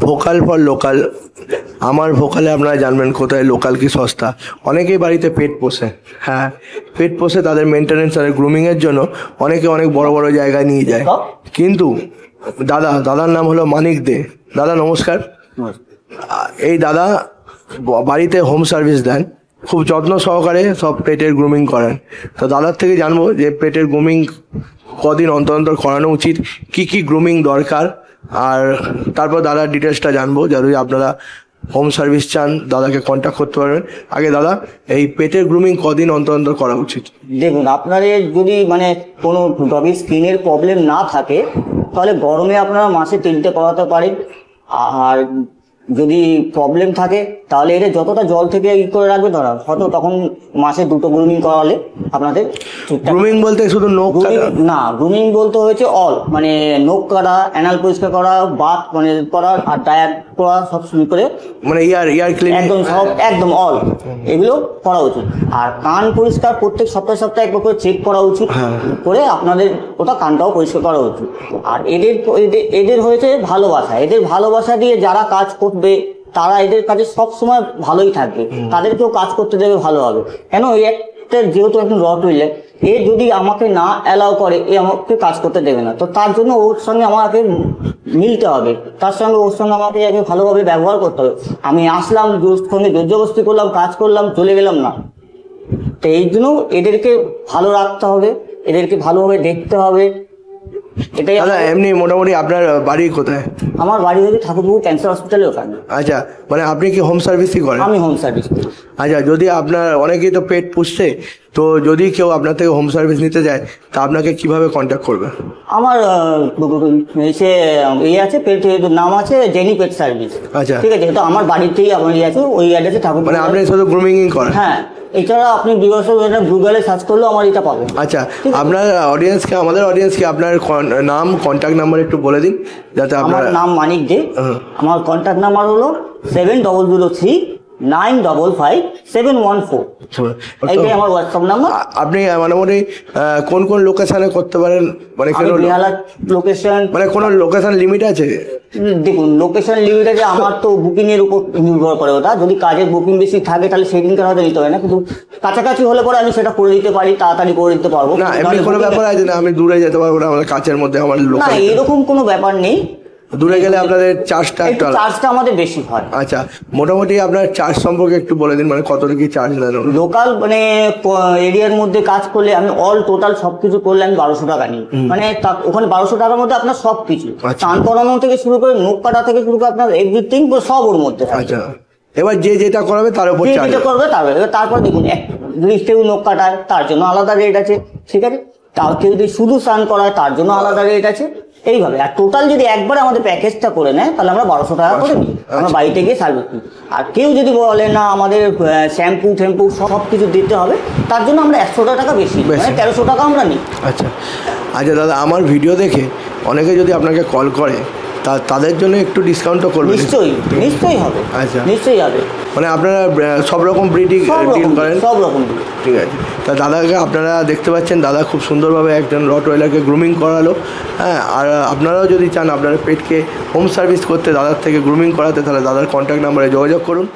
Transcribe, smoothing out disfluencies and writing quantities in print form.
Vocal for local. আমার ভোকালে আপনারা জানবেন কোথায় লোকাল কি সস্তা। অনেকেই বাড়িতে পেট পোষে, হ্যাঁ পেট পোষে, তাদের মেনটেনেন্স আর গ্রুমিংয়ের জন্য অনেকে অনেক বড় বড় জায়গায় নিয়ে যায়। কিন্তু দাদার নাম হলো মানিক দে। দাদা নমস্কার। এই দাদা বাড়িতে হোম সার্ভিস দেন, খুব যত্ন সহকারে সব পেটের গ্রুমিং করেন। তো দাদার থেকে জানবো যে পেটের গ্রুমিং কদিন অন্তর অন্তর করানো উচিত, কি কি গ্রুমিং দরকার, আর তারপর দাদার ডিটেলসটা জানবো। যদি আপনারা হোম সার্ভিস চান দাদাকে কন্ট্যাক্ট করতে পারবেন। আগে দাদা, এই পেটের গ্রুমিং কদিন অন্তর অন্তর করা উচিত? দেখুন, আপনাদের যদি কোনো ডগির স্কিনের প্রবলেম না থাকে তাহলে গরমে আপনারা মাসে 3টে করাতে পারেন। আর যদি প্রবলেম থাকে তাহলে এটা যতটা জল থেকে করে রাখবে ধরা হয়তো তখন মাসে 2টো গ্রুমিং করালে আপনাদের। গ্রুমিং বলতে শুধু নখ কাটা না, গ্রুমিং বলতে হয়েছে অল, নখ কাটা, অ্যানাল পরিষ্কার করা, বাথ করা, আর ডায়াট করা, সব শুরু করে ইয়ার ক্লিন, একদম সব, একদম অল এগুলো করা উচিত। আর কান পরিষ্কার প্রত্যেক সপ্তাহে একবার করে চেক করা উচিত, করে আপনাদের ওটা কানটাও পরিষ্কার করা উচিত। আর এদের হয়েছে ভালোবাসা, এদের ভালোবাসা দিয়ে যারা কাজ করবে তারা এদের কাছে সব সময় ভালোই থাকবে, তাদেরকেও কাজ করতে দেবে ভালোভাবে। কেন এই একটা যেহেতু একজন রটওয়েলার, এ যদি আমাকে না অ্যালাউ করে এ আমাকে কাজ করতে দেবে না। তো তার জন্য ওর সঙ্গে আমাকে মিলতে হবে, ওর সঙ্গে আমাকে ভালোভাবে ব্যবহার করতে হবে। আমি আসলাম সঙ্গে জোরজবস্তি করলাম, কাজ করলাম, চলে গেলাম না। তো এই জন্য এদেরকে ভালো রাখতে হবে, এদেরকে ভালোভাবে দেখতে হবে। এটাই। এমনি মোটামুটি আপনার বাড়ি কোথায়? আমার বাড়ি হচ্ছে ঠাকুরপুকুর ক্যান্সার হসপিটালের ওখানে। আচ্ছা, আপনি কি হোম সার্ভিসই করেন? আমি হোম সার্ভিস করি। আচ্ছা, যদি আপনার অনেকেই তো পেট পুষছে, তো যদি কেউ আপনার থেকে হোম সার্ভিস নিতে যায় তা আপনাকে কিভাবে কন্ট্যাক্ট করবে? আমার আছে পেট, নাম আছে জেনি পেট সার্ভিস। আচ্ছা, ঠিক আছে। তো আমার বাড়িতেই আমার আছে, ওই অ্যাড্রেসে ঠাকুরপুকুর। আপনি শুধু গ্রুমিংই করেন? হ্যাঁ, এছাড়া আপনি গুগলে সার্চ করলেও আমার এটা পাবেন। আচ্ছা, আপনার আমাদের অডিয়েন্সকে আপনার নাম, কন্ট্যাক্ট নাম্বার একটু বলে দিন যাতে। আমার নাম মানিক দে। আমার কন্ট্যাক্ট নাম্বার হলো 7003955714। এইটাই আমার হোয়াটসঅ্যাপ নাম্বার। আপনি মোটামুটি কোন কোন লোকেশনে করতে পারেন? লোকেশন কোনো লোকেশন লিমিট আছে? দেখুন, লোকেশন লিমিট আছে, আমার তো বুকিং এর উপর নির্ভর করে ওটা। যদি কাজের বুকিং বেশি থাকে তাহলে সেই দিনকার হয়তো নিতে হয় না, কিন্তু কাছাকাছি হলে পরে আমি সেটা করে দিতে পারি, তাড়াতাড়ি করে দিতে পারবো। না, এমনি কোনো ব্যাপার আছে না আমি দূরে যেতে পারবো না, আমার কাছের মধ্যে আমার লোক? না, এরকম কোনো ব্যাপার নেই। দূরে গেলে আপনাদের চার্জটা আমাদের বেশি হয়। আচ্ছা, মোটামুটি আপনার চার্জ সম্পর্কে একটু বলে দিন, কত কি চার্জ নেন? লোকাল এরিয়ার মধ্যে কাজ করলে আমি অল টোটাল সবকিছু করলে আমি 1200 টাকা নিই। ওখানে 1200 টাকার মধ্যে আপনার সবকিছু, স্নান করানো থেকে শুরু করে নখ কাটা থেকে শুরু করে আপনার এভরিথিং সব ওর মধ্যে। আচ্ছা, এবার যেটা করাবে তার উপর চার্জ করবে। তারপর দেখুন, যদি কেউ নখ কাটায় তার জন্য আলাদা রেট আছে, ঠিক আছে। কেউ যদি শুধু স্নান করায় তার জন্য আলাদা রেট আছে, এইভাবে। আর টোটাল যদি একবার আমাদের প্যাকেজটা করে নেয় তাহলে আমরা 1200 টাকা করে নিই, আমরা বাড়িতে গিয়ে সার্ভিস দিই। আর কেউ যদি বলে না আমাদের শ্যাম্পু ট্যাম্পু সব কিছু দিতে হবে, তার জন্য আমরা 100 টাকা বেশি, 1300 টাকা আমরা নিই। আচ্ছা আচ্ছা দাদা, আমার ভিডিও দেখে অনেকে যদি আপনাকে কল করে তাদের জন্য একটু ডিসকাউন্টও করবেন? নিশ্চয়ই হবে। আচ্ছা, নিশ্চয়ই হবে। আপনারা সব রকম ব্রিডিং ডিল করেন? সব রকম। ঠিক আছে। তা দাদাকে আপনারা দেখতে পাচ্ছেন, দাদা খুব সুন্দরভাবে একজন রটওয়েলারকে গ্রুমিং করালো। হ্যাঁ, আর আপনারাও যদি চান আপনার পেটকে হোম সার্ভিস করতে, দাদার থেকে গ্রুমিং করাতে, তাহলে দাদার কন্ট্যাক্ট নাম্বারে যোগাযোগ করুন।